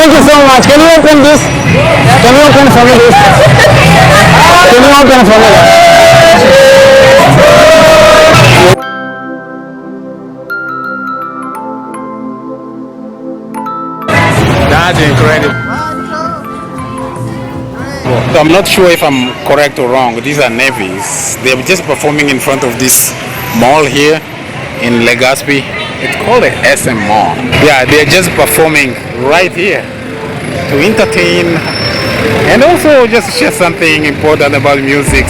Thank you so much. Can you open this? Can you open for me this? Can you open for me? That's incredible. So I'm not sure if I'm correct or wrong. These are navies. They're just performing in front of this mall here in Legazpi. It's called the SM Mall. Yeah, they're just performing right here to entertain and also just share something important about music.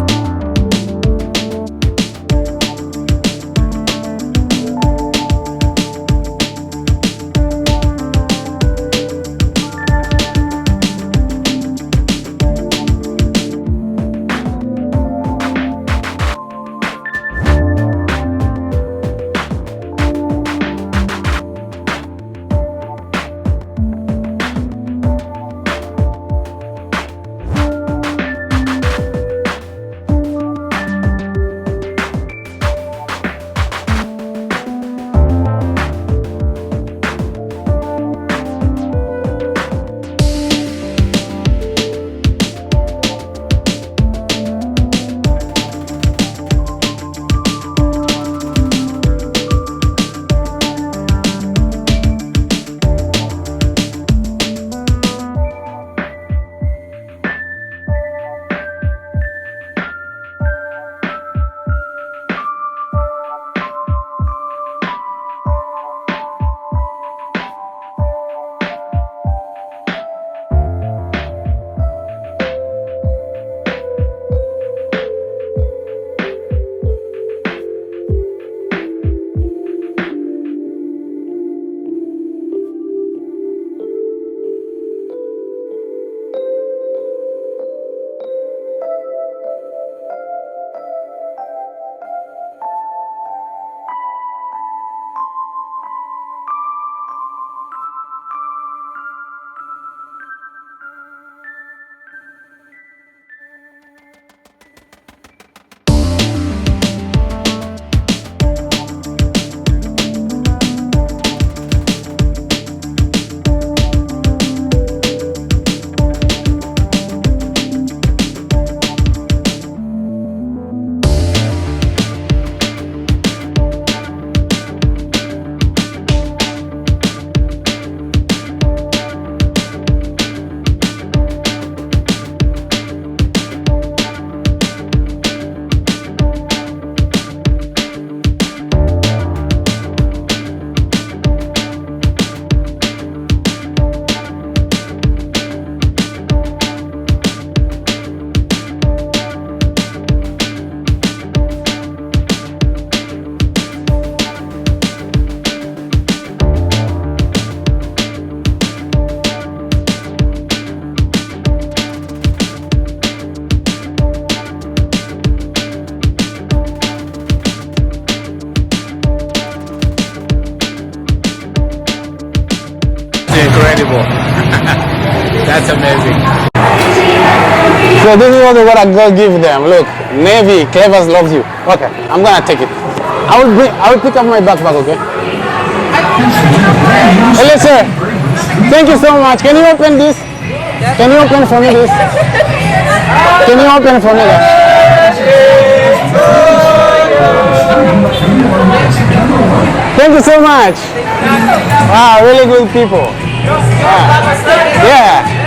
Incredible. That's amazing. So this is what I go give them. Look, Navy, Clevers loves you. Okay, I'm gonna take it. I will pick up my backpack, okay? Hello, sir. Thank you so much. Can you open this? Can you open for me this? Can you open for me that? Thank you so much. Wow, really good people. Yeah.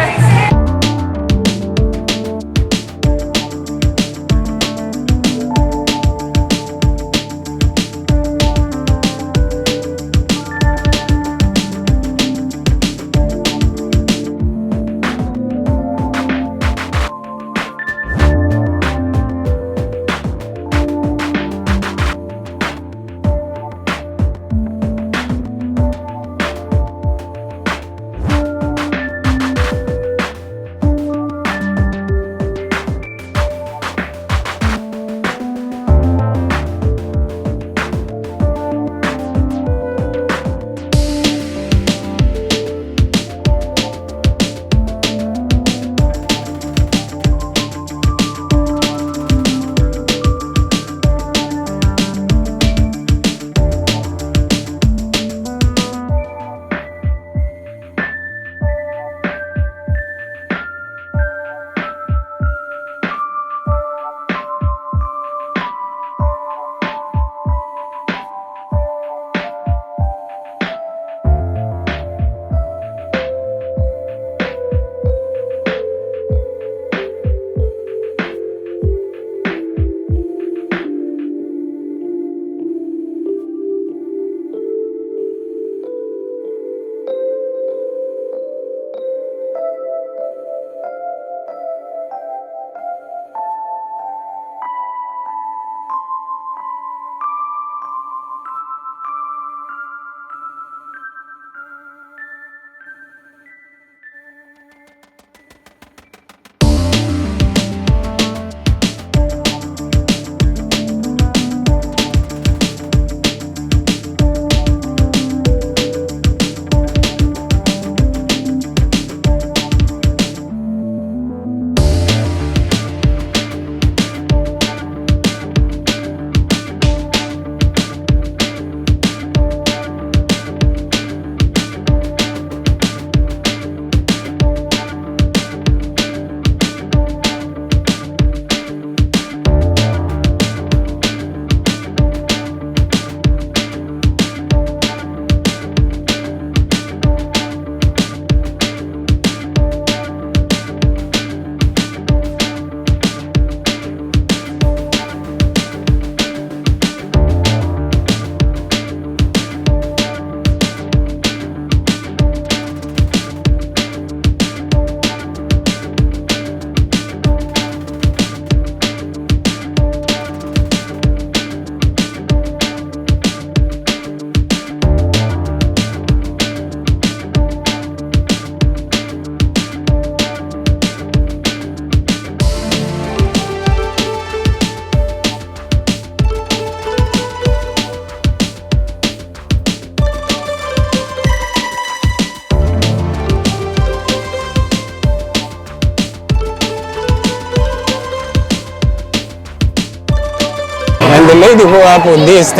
lady who helped with this,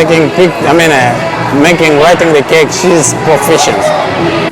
writing the cake, she's proficient.